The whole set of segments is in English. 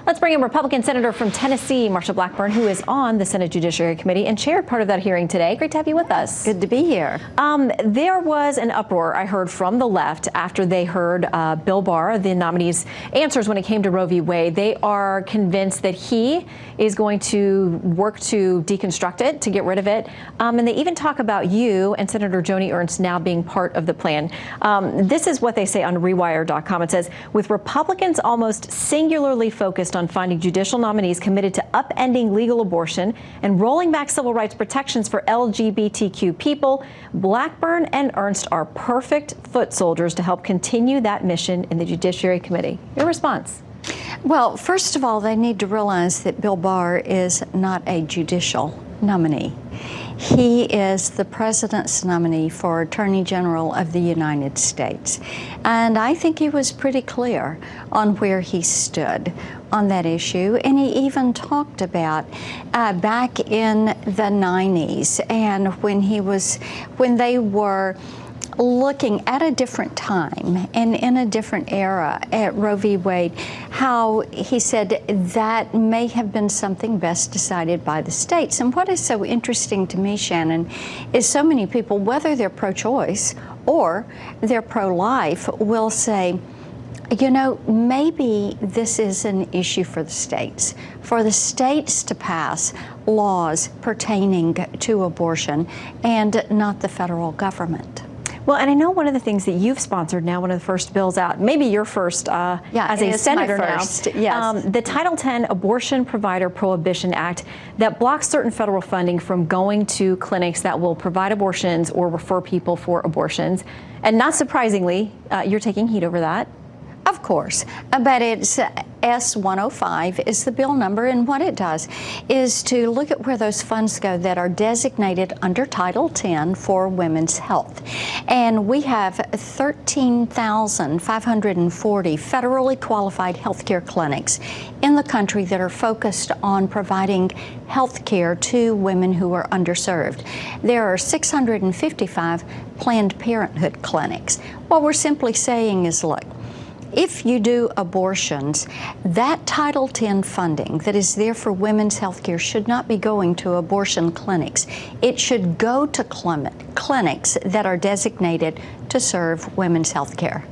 Let's bring in Republican Senator from Tennessee, Marsha Blackburn, who is on the Senate Judiciary Committee and chaired part of that hearing today. Great to have you with us. Good to be here. There was an uproar, I heard, from the left after they heard Bill Barr, the nominee's answers when it came to Roe v. Wade. They are convinced that he is going to work to deconstruct it, to get rid of it. And they even talk about you and Senator Joni Ernst now being part of the plan. This is what they say on Rewire.com. It says, with Republicans almost singularly focused on finding judicial nominees committed to upending legal abortion and rolling back civil rights protections for LGBTQ people, Blackburn and Ernst are perfect foot soldiers to help continue that mission in the Judiciary Committee. Your response? Well, first of all, they need to realize that Bill Barr is not a judicial nominee. He is the president's nominee for Attorney General of the United States. And I think he was pretty clear on where he stood on that issue. And he even talked about back in the 90s and when they were looking at a different time and in a different era at Roe v. Wade, how he said that may have been something best decided by the states. And what is so interesting to me, Shannon, is so many people, whether they're pro-choice or they're pro-life, will say, you know, maybe this is an issue for the states to pass laws pertaining to abortion and not the federal government. Well, and I know one of the things that you've sponsored now, one of the first bills out, maybe your first as a senator now, yes. The Title X Abortion Provider Prohibition Act that blocks certain federal funding from going to clinics that will provide abortions or refer people for abortions. And not surprisingly, you're taking heat over that. Of course, but it's S-105 is the bill number, and what it does is to look at where those funds go that are designated under Title X for women's health. And we have 13,540 federally qualified healthcare clinics in the country that are focused on providing health care to women who are underserved. There are 655 Planned Parenthood clinics. What we're simply saying is, look, if you do abortions, that Title X funding that is there for women's health care should not be going to abortion clinics. It should go to clinics that are designated to serve women's health care.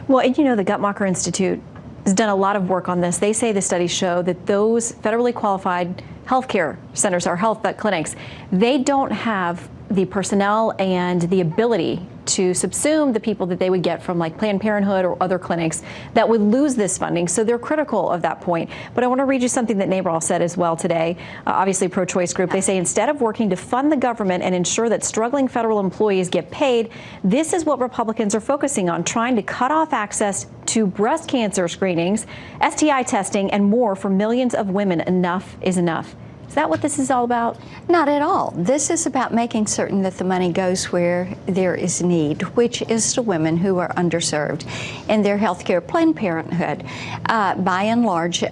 Well, and you know, the Guttmacher Institute has done a lot of work on this. They say the studies show that those federally qualified healthcare centers or health clinics, they don't have the personnel and the ability to subsume the people that they would get from like Planned Parenthood or other clinics that would lose this funding. So they're critical of that point. But I want to read you something that NABRAL said as well today, obviously pro-choice group. They say instead of working to fund the government and ensure that struggling federal employees get paid, this is what Republicans are focusing on, trying to cut off access to breast cancer screenings, STI testing, and more for millions of women. Enough is enough. Is that what this is all about? Not at all. This is about making certain that the money goes where there is need, which is to women who are underserved in their health care. Planned Parenthood, by and large,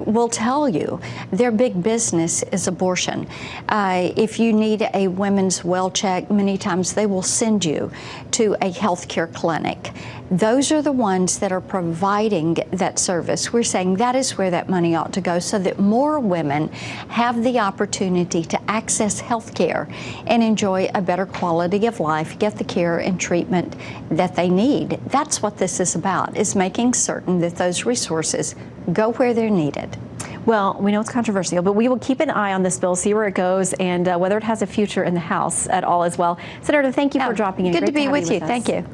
will tell you their big business is abortion. If you need a women's well check, many times they will send you to a health care clinic. Those are the ones that are providing that service. We're saying that is where that money ought to go so that more women have the opportunity to access health care and enjoy a better quality of life, get the care and treatment that they need. That's what this is about, is making certain that those resources go where they're needed. Well, we know it's controversial, but we will keep an eye on this bill, see where it goes, and whether it has a future in the House at all as well. Senator, thank you for dropping in. Good to be with you. Thank you.